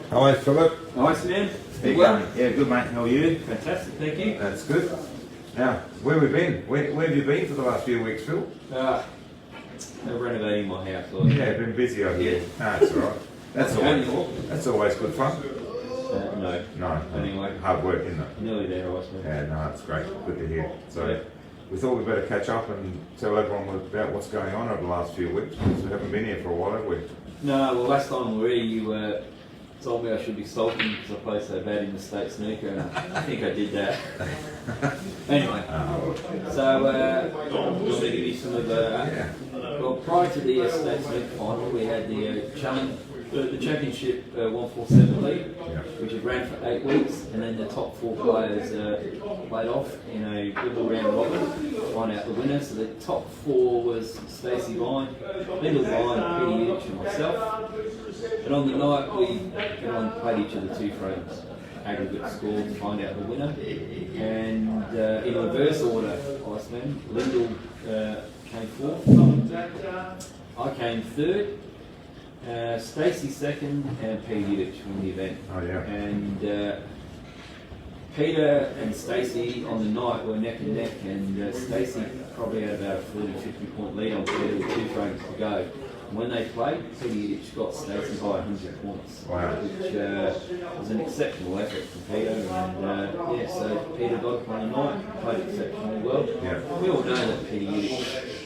Hi, Philip. Nice, man. How you going? Yeah, good, mate. How are you? Fantastic, thank you. That's good. Now, where have we been? Where have you been for the last few weeks, Phil? Renovating my house. Yeah, been busy over here. No, that's all right. That's always good fun. No. No. Anyway. Hard work, isn't it? Nearly there, I suppose. Yeah, no, that's great. Good to hear. So, Yeah. we thought we'd better catch up and tell everyone about what's going on over the last few weeks, because we haven't been here for a while, have we? No, well, last time we were here, you told me I should be sulking because I play so bad in the state snooker, and I think I did that. Anyway, so I'm going to give you some of Yeah. well, prior to the state snooker final, we had the challenge, the championship 147 league, which had ran for 8 weeks, and then the top 4 players played off in a double round robin, find out the winner. So the top 4 was Stacey Vine, Lyndall Vine, Peter Yidich and myself. And on the night everyone played each of the 2 frames, aggregate score to find out the winner. And in reverse order, Iceman, Lyndall came 4th, I came 3rd, Stacey 2nd, and Peter Yidich won the event. Oh, yeah. And Peter and Stacey on the night were neck and neck, and Stacey probably had about a 40-50 point lead on Peter with 2 frames to go. And when they played, Peter Yidich got Stacey by 100 points, Wow. which was an exceptional effort from Peter. And yeah, so Peter got it on the night, played exceptionally well. Yeah. We all know that Peter Yidich,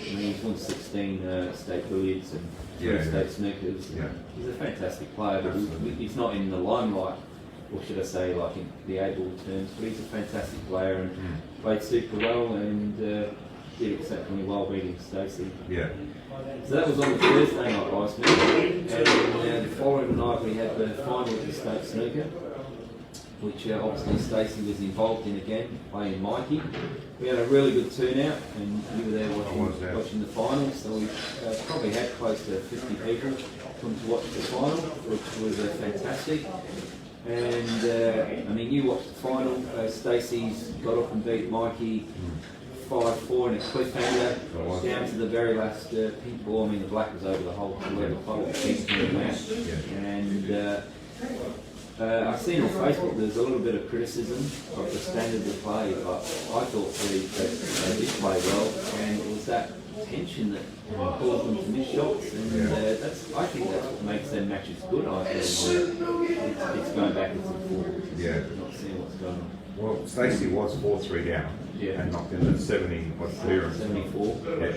I mean, he's won 16 state billiards and 3 state snookers. Yeah. He's a fantastic player, but he's not in the limelight, or should I say, like in the able terms. But he's a fantastic player and played super well and did exceptionally well beating Stacey. Yeah. So that was on the Thursday night, Iceman. And the following night we had the final of the state snooker, which obviously Stacey was involved in again, playing Mikey. We had a really good turnout, and you were there watching the finals, so we probably had close to 50 people come to watch the final, which was fantastic. And I mean, you watched the final. Stacey's got up and beat Mikey 5-4 in a cliffhanger down to the very last pink ball. I mean, the black was over the whole where the puddle was pink in the match. And I've seen on Facebook there's a little bit of criticism of the standard of play, but I thought they did play well, and it was that tension that caused them to miss shots, and I think that's what makes them matches good. I think it's going backwards and forwards. Yeah. Not seeing what's going on. Well, Stacey was 4-3 down and knocked in at 70 clearance. 74. Yeah,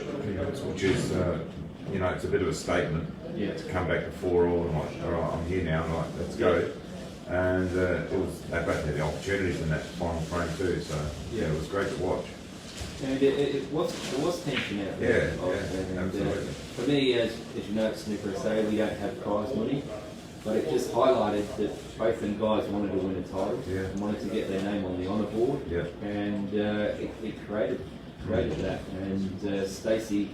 which is, it's a bit of a statement to come back to 4-all and like, all right, I'm here now, like, let's go. And they both had the opportunities in that final frame too, so yeah, it was great to watch. And there was tension out there. Yeah, absolutely. For me, as you know, at Snooker SA, we don't have prize money, but it just highlighted that both them guys wanted to win a title and wanted to get their name on the honour board, and it created that. And Stacey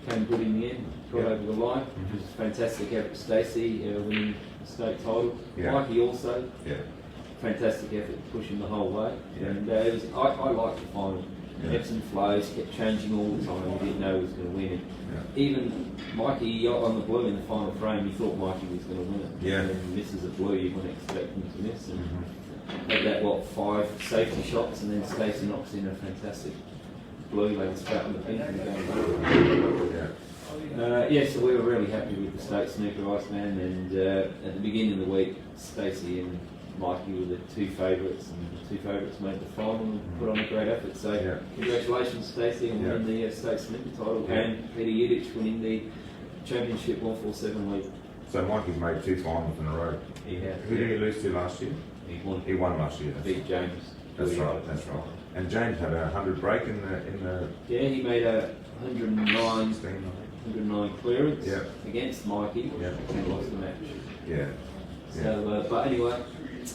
came good in the end, got over the line, which was a fantastic effort. Stacey winning the state title. Mikey also, fantastic effort, pushing the whole way. And it was, I liked the final. Ebbs and flows, kept changing all the time. We didn't know who was going to win it. Even Mikey on the blue in the final frame, you thought Mikey was going to win it. And then he misses a blue, you wouldn't expect him to miss. And had that 5 safety shots, and then Stacey knocks in a fantastic blue, like straight on the pin and going. So we were really happy with the state snooker, Iceman. And at the beginning of the week, Stacey and Mikey were the 2 favourites, and the 2 favourites made the final and put on a great effort. So congratulations, Stacey, on winning the state snooker title, and Peter Yidich winning the championship 147 league. So Mikey's made 2 finals in a row. He had. Who did he lose to last year? He won last year. Beat James. That's right. And James had a 100 break in the. Yeah, he made a 109 clearance against Mikey and lost the match. So, but anyway.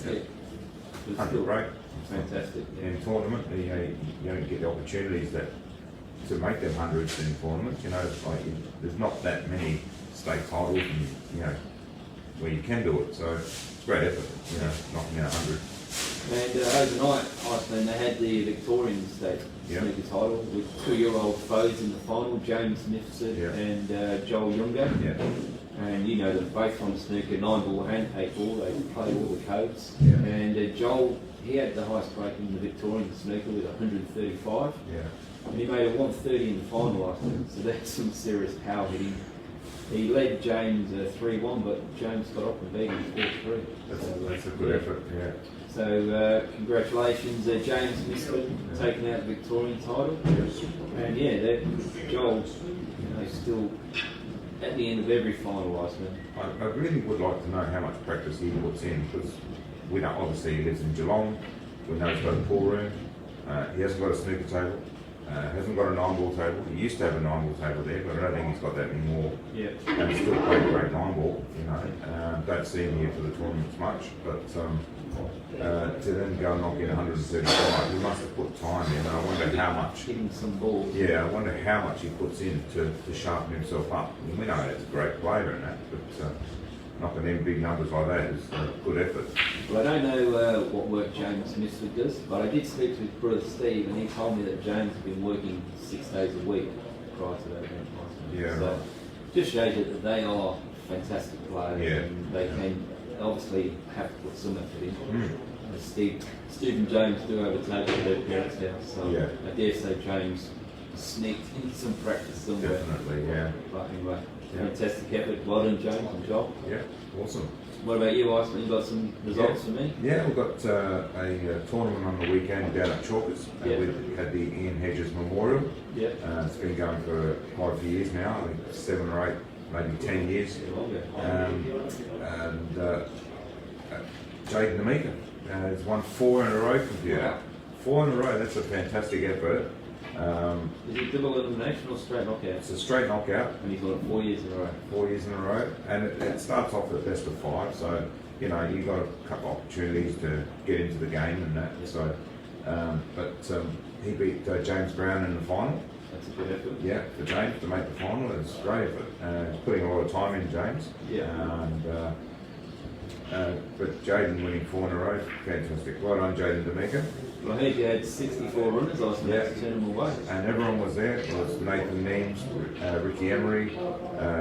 It was 100 break. Fantastic. In tournament, you don't get the opportunities to make them hundreds in tournaments. There's not that many state titles, and where you can do it. So it's great effort. Knocking out 100. And overnight, Iceland, they had the Victorian state snooker title with 2-year-old foes in the final, James Nifsett and Joel Younger. and you know them both from snooker, 9-ball and 8-ball. They play all the codes. Yeah. And Joel, he had the highest break in the Victorian snooker with 135. Yeah. And he made a 130 in the final last night, so that's some serious power hitting. He led James 3-1, but James got up and beat him 4-3. That's a good effort, yeah. So congratulations, James Misford, taking out the Victorian title. And yeah, Joel, still at the end of every final last night. I really would like to know how much practice he puts in, because we know obviously he lives in Geelong. We know he's got a pool room. He hasn't got a snooker table. Hasn't got a 9-ball table. He used to have a 9-ball table there, but I don't think he's got that anymore. Yeah. And he still plays great 9-ball, you know. Don't see him here for the tournaments much, but to then go and knock in 135, he must have put time in. I wonder how much. Hitting some balls. Yeah, I wonder how much he puts in to sharpen himself up. I mean, we know he's a great player in that, but knocking in big numbers like that is a good effort. Well, I don't know what work James Misford does, but I did speak to his brother Steve, and he told me that James has been working 6 days a week prior to that event last night. Yeah. So just shows you that they are fantastic players, Yeah. and they can obviously have to put some effort in. Mm. Steve and James do overtake at their parents' house, so Yeah. I dare say James sneaked into some practice somewhere. Definitely, yeah. But anyway, Yeah. fantastic effort. Well done, James and Joel. Yeah, awesome. What about you, Iceman? You got some results for me? Yeah, we've got a tournament on the weekend down at Chalkers. Yeah. We had the Ian Hedges Memorial. Yeah. It's been going for quite a few years now, I think 7 or 8, maybe 10 years. Jaden D'Amica has won 4 in a row from here. Wow. 4 in a row, that's a fantastic effort. Is it double elimination or straight knockout? It's a straight knockout. And he's got it 4 years in a row. 4 years in a row, and it starts off at best of 5, so you know you've got a couple of opportunities to get into the game and that. So, he beat James Brown in the final. That's a good effort. Yeah, for James to make the final, it's a great effort. He's putting a lot of time in, James. Yeah. But Jaden winning 4 in a row, fantastic. Well done, Jaden D'Amica. Well, I heard you had 64 runners last night to turn them away. And everyone was there. It was Nathan Neems, Ricky Emery,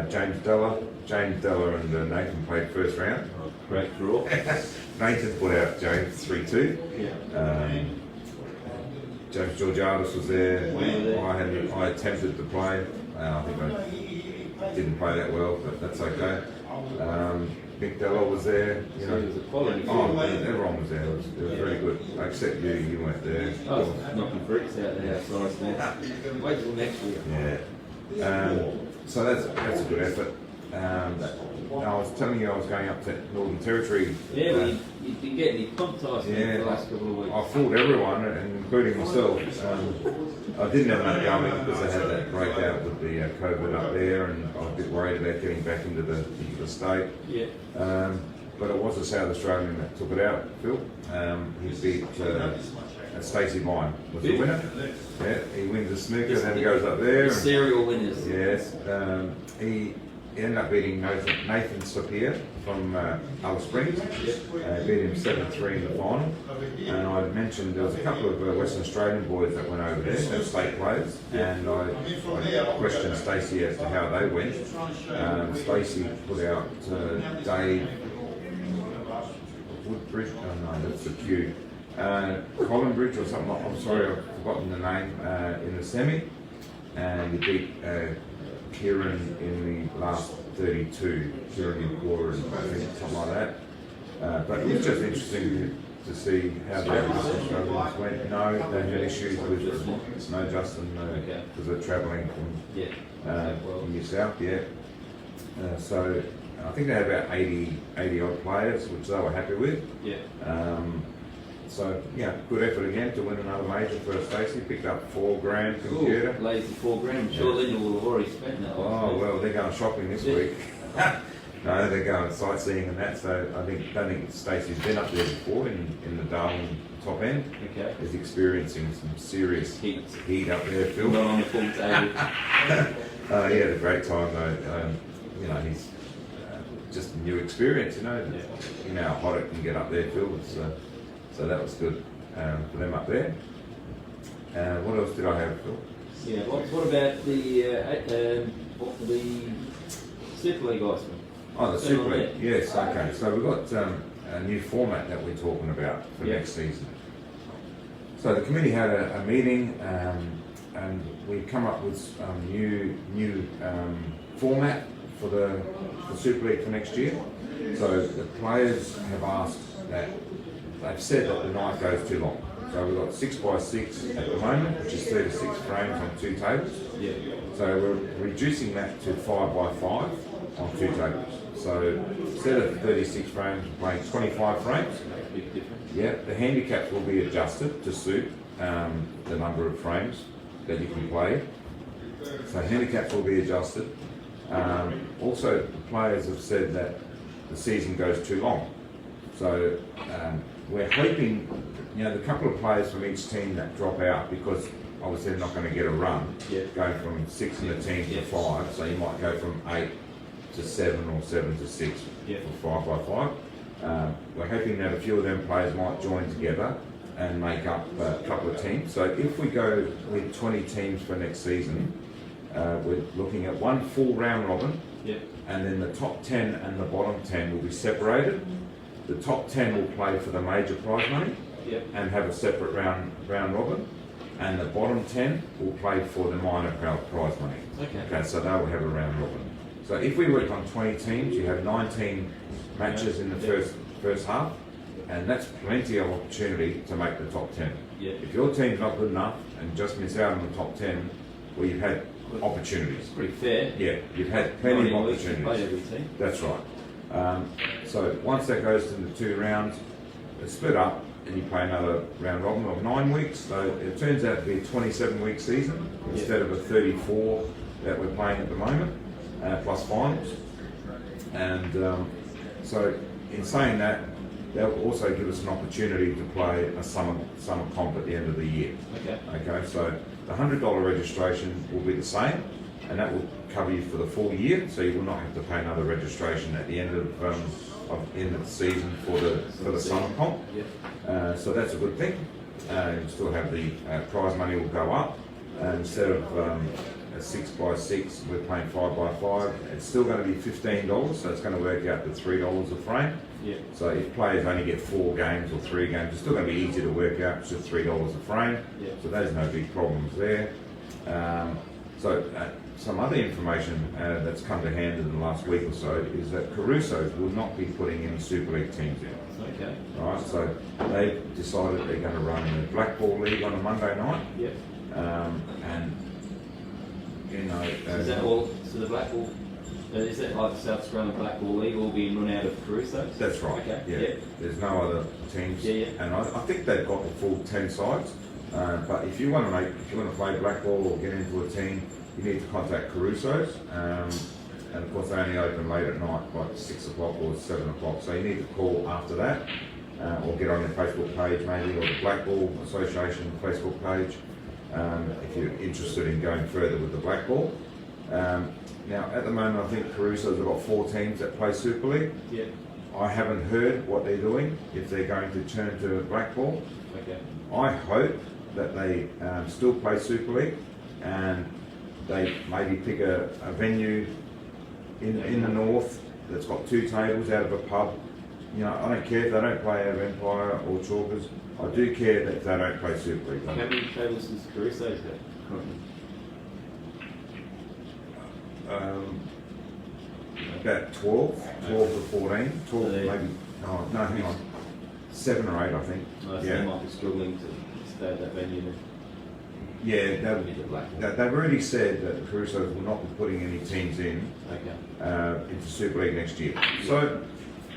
James Della. James Della and Nathan played first round. Great draw. Nathan put out James 3-2. Yeah. James Georgiadis was there. there. I attempted to play. I think I didn't play that well, but that's okay. Nick Della was there. You know, it was a quality. everyone was there. It was very good, except you. You weren't there. Oh, knocking freaks out there outside now. Wait till next year. Yeah. So that's a good effort. I was telling you I was going up to Northern Territory. Yeah, well, you've been getting your pumped for the last couple of weeks. I fooled everyone, including myself. I didn't end up going because I had that breakout with the COVID up there, and I was a bit worried about getting back into the state. Yeah. But it was a South Australian that took it out, Phil. He beat Stacey Vine was the winner. Yeah, he wins the snooker, then he goes up there. The serial winners. Yes. He ended up beating Nathan Sapir from Alice Springs. Beat him 7-3 in the final. And I mentioned there was a couple of Western Australian boys that went over there, they're state players, and I questioned Stacey as to how they went. Stacey put out Dave Woodbridge, oh no, that's the Q. Collinbridge or something, I'm sorry, I've forgotten the name, in the semi, and he beat Kieran in the last 32, Kieran in quarter, I think, something like that. But it was just interesting to see how the Australians went. No, they had issues with no Justin because they're travelling from New South, so I think they had about 80 odd players, which they were happy with. So yeah, good effort again to win another major for Stacey. Picked up $4,000 computer. Lazy $4,000. I'm sure then you'll have already spent that. Oh well, they're going shopping this week. No, they're going sightseeing and that. So don't think Stacey's been up there before in the Darwin top end. Okay. Is experiencing some serious heat up there, Phil. Not on the full table. He had a great time though. You know, he's just a new experience. You know how hot it can get up there, Phil. So that was good for them up there. What else did I have, Phil? Yeah. What about the Super League Iceman? Oh, the Super League. Yes, okay. So we've got a new format that we're talking about for next season. So the committee had a meeting and we've come up with new format for the Super League for next year. So the players have asked that, they've said that the night goes too long. So we've got 6x6 at the moment, which is 36 frames on 2 tables. Yeah. So we're reducing that to 5x5 on 2 tables. So instead of 36 frames, we're playing 25 frames. That's a big difference. Yeah, the handicaps will be adjusted to suit the number of frames that you can play. So handicaps will be adjusted. Also, the players have said that the season goes too long. So we're hoping, the couple of players from each team that drop out because obviously they're not going to get a run, going from 6 in the team to 5. So you might go from 8 to 7 or 7 to 6 for 5x5. We're hoping that a few of them players might join together and make up a couple of teams. So if we go with 20 teams for next season, we're looking at one full round robin, and then the top 10 and the bottom 10 will be separated. The top 10 will play for the major prize money and have a separate round robin, and the bottom 10 will play for the minor prize money. Okay, so they will have a round robin. So if we work on 20 teams, you have 19 matches in the first half, and that's plenty of opportunity to make the top 10. If your team's not good enough and just miss out on the top 10, well, you've had opportunities. Pretty fair. Yeah, you've had plenty of opportunities. Play every team. That's right. So once that goes to the 2 rounds, it's split up and you play another round robin of 9 weeks. So it turns out to be a 27-week season instead of a 34 that we're playing at the moment, plus finals. And so in saying that, they'll also give us an opportunity to play a summer comp at the end of the year. Okay, so the $100 registration will be the same, and that will cover you for the full year, so you will not have to pay another registration at the end of the season for the summer comp. So that's a good thing. You still have the prize money will go up. Instead of a 6x6, we're playing 5x5. It's still going to be $15, so it's going to work out to $3 a frame. So if players only get 4 games or 3 games, it's still going to be easy to work out. It's just $3 a frame. So there's no big problems there. Some other information that's come to hand in the last week or so is that Caruso's will not be putting any Super League teams in. Right, so they've decided they're going to run the Black Ball League on a Monday night. And is that all? So the Black Ball, is that like the South Australian Black Ball League all being run out of Caruso's? That's right. There's no other teams. And I think they've got the full 10 sides. But if you want to play black ball or get into a team, you need to contact Caruso's. And of course they only open late at night, like 6 o'clock or 7 o'clock. So you need to call after that, or get on their Facebook page maybe, or the Black Ball Association Facebook page, if you're interested in going further with the black ball. Now at the moment I think Caruso's have got 4 teams that play Super League. I haven't heard what they're doing, if they're going to turn to black ball. I hope that they still play Super League and they maybe pick a venue in the north that's got 2 tables out of a pub. I don't care if they don't play out of Empire or Chalkers. I do care that they don't play Super League. How many tables does Caruso's got currently? About 12 to 14. 12 maybe. Oh, no, hang on. 7 or 8, I think. So they might be struggling to stay at that venue then. They've already said that the Caruso's will not be putting any teams in into Super League next year. So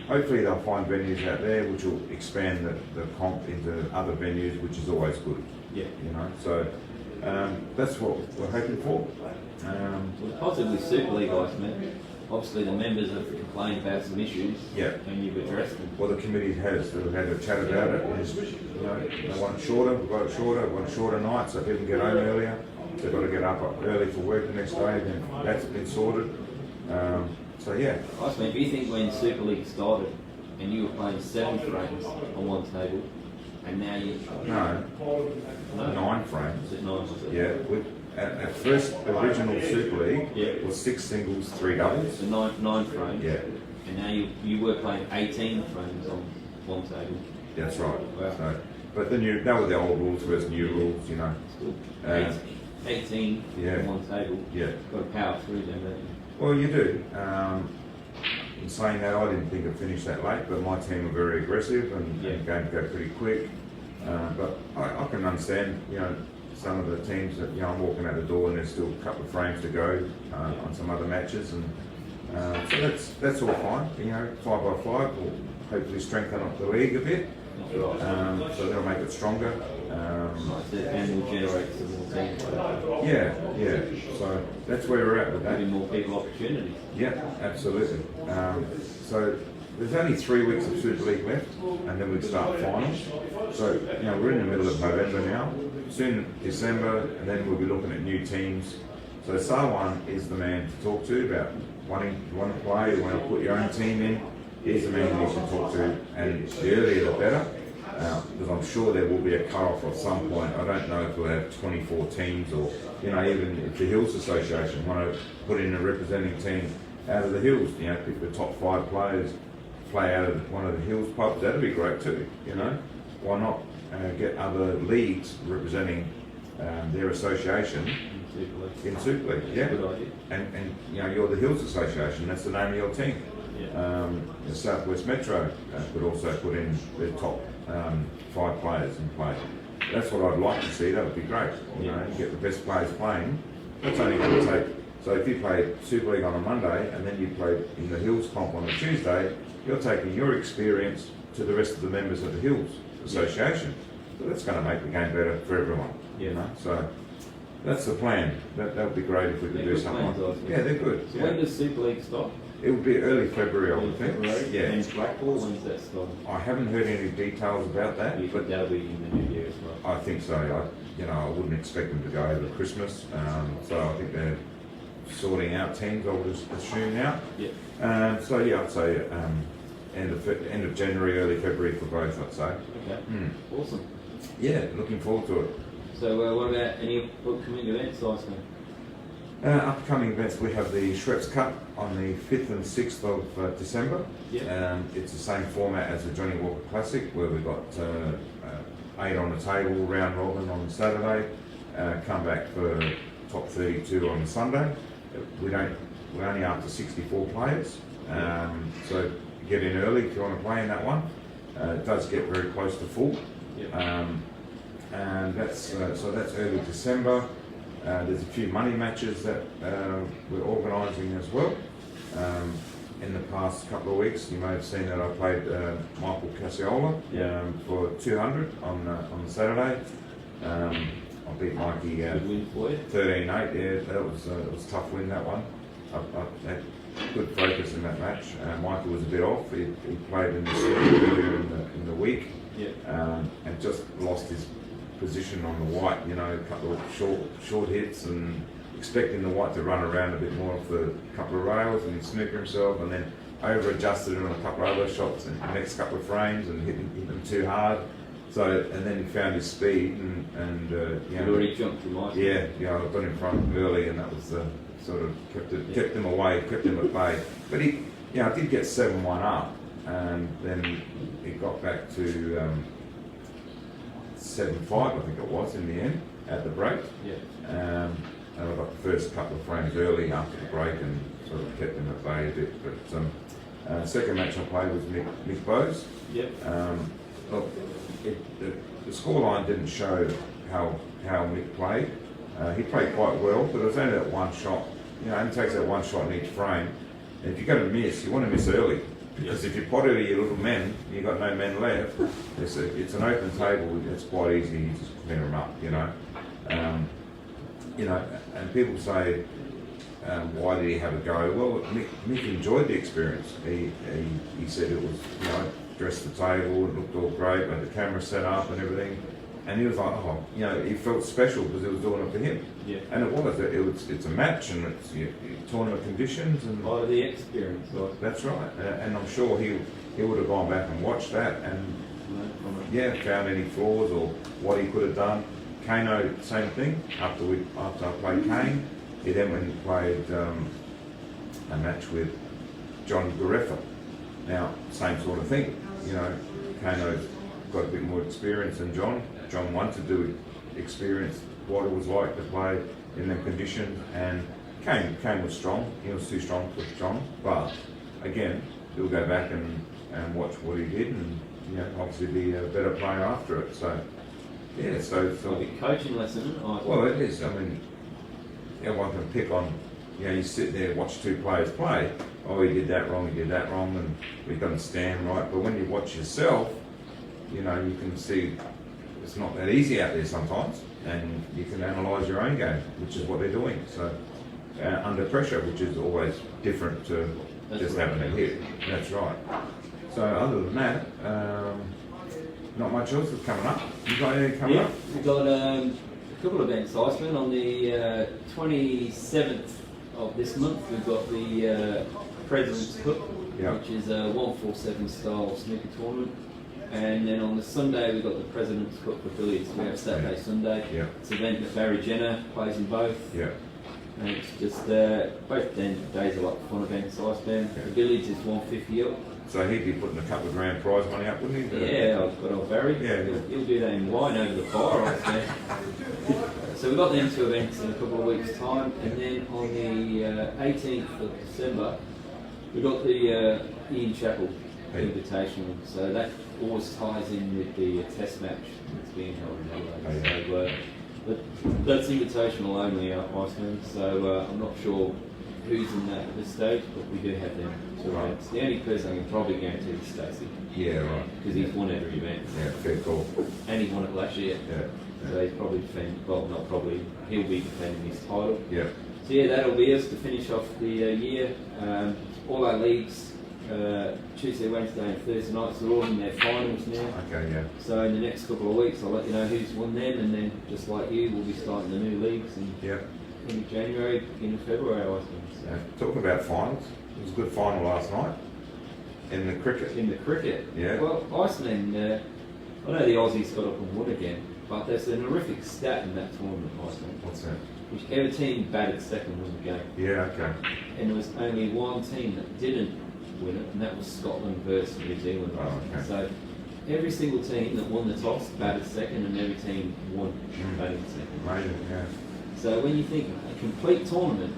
hopefully they'll find venues out there which will expand the comp into other venues, which is always good. So that's what we're hoping for. Well, positively Super League, guys, man. Obviously the members have complained about some issues, and you've addressed them. Well, the committee has. We've had a chat about it. They want it shorter. We've got it shorter. We want a shorter night so people can get home earlier. They've got to get up early for work the next day, and that's been sorted. Guys, man, do you think when Super League started and you were playing 7 frames on one table, and now you... No, 9 frames. Is it 9? Yeah, at first original Super League was 6 singles, 3 doubles. So nine frames. Yeah. And now you were playing 18 frames on one table. That's right. Wow. So, but the new, that were the old rules versus new rules, you know. 18 on one table. Yeah. Got to power through them, don't you? Well, you do. In saying that, I didn't think I'd finish that late, but my team were very aggressive and the game go pretty quick. But I can understand, you know, some of the teams that, you know, I'm walking out the door and there's still a couple of frames to go on some other matches, and so that's all fine. You know, 5 by 5 will hopefully strengthen up the league a bit, so that'll make it stronger. And will generate some more teams. Yeah. So that's where we're at with that. Giving more people opportunities. Yeah, absolutely. So there's only 3 weeks of Super League left, and then we start finals. So, you know, we're in the middle of November now, soon December, and then we'll be looking at new teams. So Sarwan is the man to talk to about wanting to play, want to put your own team in. He's the man you should talk to, and the earlier the better, because I'm sure there will be a cut-off at some point. I don't know if we'll have 24 teams, or, you know, even if the Hills Association want to put in a representing team out of the Hills, you know, pick the top 5 players, play out of one of the Hills pubs, that'd be great too, you know. Why not get other leagues representing their association in Super League? Yeah. Good idea. And you know, you're the Hills Association, that's the name of your team. Yeah. The Southwest Metro could also put in their top 5 players and play. That's what I'd like to see, that would be great. You know, you get the best players playing. That's only going to take, so if you play Super League on a Monday and then you play in the Hills comp on a Tuesday, you're taking your experience to the rest of the members of the Hills Association. So that's going to make the game better for everyone. Yeah. You know? So that's the plan. That would be great if we could do something like that. Yeah, they're good. So when does Super League stop? It would be early February, I would think. Yeah. And Blackpool, when's that start? I haven't heard any details about that. You think that'll be in the new year as well? I think so. I wouldn't expect them to go over Christmas. So I think they're sorting out teams, I would assume now. Yeah. So yeah, I'd say end of January, early February for both, I'd say. Okay. Awesome. Yeah, looking forward to it. So what about any upcoming events, Iceman? Upcoming events, we have the Schweppes Cup on the 5th and 6th of December. Yeah. It's the same format as the Johnny Walker Classic, where we've got 8 on the table, round robin on Saturday, come back for top 32 on Sunday. We're only after 64 players, so get in early if you want to play in that one. It does get very close to full, and that's early December. There's a few money matches that we're organising as well. In the past couple of weeks, you may have seen that I played Michael Casiola for 200 on Saturday. I beat Mikey 13-8. Yeah, that was a tough win, that one. I had good focus in that match. Michael was a bit off. He played in the earlier in the week, and just lost his position on the white. You know, a couple of short hits, and expecting the white to run around a bit more off the couple of rails and snooker himself, and then over adjusted on a couple of other shots in the next couple of frames and hit them too hard. So, and then he found his speed and you know, already jumped the white. Yeah, I got in front early, and that was sort of kept him away, kept him at bay. But he, did get 7-1 up, and then it got back to 7-5, I think it was in the end at the break. And I got the first couple of frames early after the break and sort of kept him at bay a bit. But second match I played was Mick Bowes. Look, the scoreline didn't show how Mick played. He played quite well, but it was only that one shot. It only takes that one shot in each frame. And if you're going to miss, you want to miss early. Because if you pot it to your little men, you've got no men left. It's an open table. It's quite easy. You just clean them up, And people say, why did he have a go? Well, Mick enjoyed the experience. He said it was, dressed the table, it looked all great, had the camera set up and everything. And he was like, he felt special because he was doing it for him. And it was. It's a match, and it's tournament conditions and part of the experience. That's right. And I'm sure he would have gone back and watched that and found any flaws or what he could have done. Kano, same thing. After I played Kane, he then went and played a match with John Garefa. Now, same sort of thing. You know, Kano's got a bit more experience than John. John wanted to experience what it was like to play in them conditions, and Kane was strong. He was too strong for John, but again, he'll go back and watch what he did, and you know, obviously be a better player after it. So yeah, so a big coaching lesson. Well, it is. I mean, everyone can pick on. You know, you sit there, watch two players play. Oh, he did that wrong, and he doesn't stand right. But when you watch yourself, you know, you can see it's not that easy out there sometimes, and you can analyse your own game, which is what they're doing. So under pressure, which is always different to just having a hit. That's right. So other than that, not much else is coming up. You got anything coming up? We've got a couple of events, Iceman. On the 27th of this month, we've got the President's Cup, which is a 147 style snooker tournament. And then on the Sunday, we've got the President's Cup for billiards. We have Saturday, Sunday. It's an event that Barry Jenner plays in both. And it's just, both days are like fun events, Iceman. The billiards is 150 up. So he'd be putting a couple of grand prize money up, wouldn't he? Yeah, I've got old Barry. He'll do that in wine over the fire, Iceman. So we've got them two events in a couple of weeks' time. And then on the 18th of December, we've got the Ian Chappell Invitational. So that always ties in with the test match that's being held in Adelaide. But that's invitational only, Iceman. So I'm not sure who's in that at this stage, but we do have them two events. The only person I can probably guarantee is Stacey. Yeah, right. Because he's won every event. Yeah, fair call. And he won it last year. So he's probably defending, well, not probably, he'll be defending his title. So yeah, that'll be us to finish off the year. All our leagues, Tuesday, Wednesday and Thursday nights are all in their finals now. So in the next couple of weeks I'll let you know who's won them, and then just like you, we'll be starting the new leagues in January, beginning of February, I think. So. Talking about finals, it was a good final last night in the cricket. In the cricket? Well, Iceland, I know the Aussies got up and won again, but there's an horrific stat in that tournament, Iceland. What's that? Whichever team batted second won the game. And there was only one team that didn't win it, and that was Scotland versus New Zealand. So every single team that won the toss batted second, and every team won batting second. So when you think a complete tournament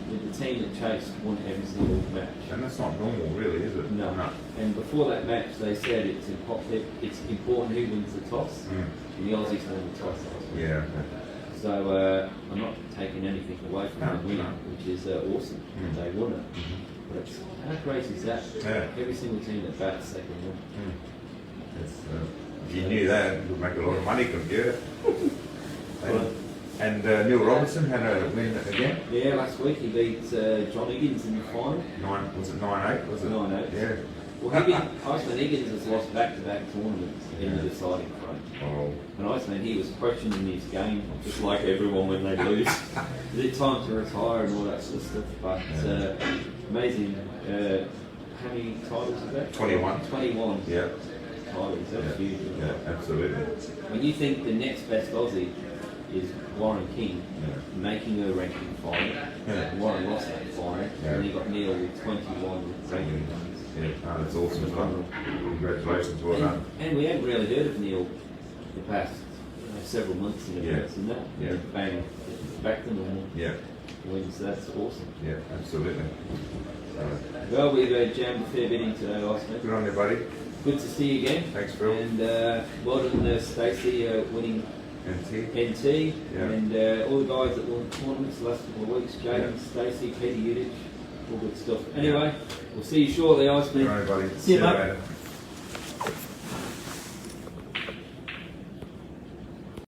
with the team that chased won every single match. And that's not normal really, is it? No. And before that match they said it's important who wins the toss, and the Aussies won the toss. So I'm not taking anything away from them winning, which is awesome. They won it. But it's, how crazy is that? Every single team that bats second won. If you knew that, you would make a lot of money, couldn't you? And Neil Robertson had a win again? Yeah, last week he beat John Higgins in the final. Was it 9-8? Was it 9-8? Yeah. Well, Iceland Higgins has lost back-to-back tournaments in the deciding front. And Iceland, he was questioning his game, just like everyone when they lose. Is it time to retire and all that sort of stuff? But amazing. How many titles is that? 21. 21 titles. That's huge. Absolutely. When you think the next best Aussie is Warren King making a ranking final, Warren lost that final, and then you got Neil with 21 ranking finals. That's awesome. Congratulations, well done. And we hadn't really heard of Neil the past several months in advance, and that. And bang, back to normal. Wins, that's awesome. Absolutely. Well, we've jammed a fair bit in today, Iceman. Good on you, buddy. Good to see you again. Thanks, Phil. And well done, Stacey, winning NT. And all the guys that won tournaments the last couple of weeks, Jaden, Stacey, Peter Udich, all good stuff. Anyway, we'll see you shortly, Iceman. All right, buddy. See you, mate.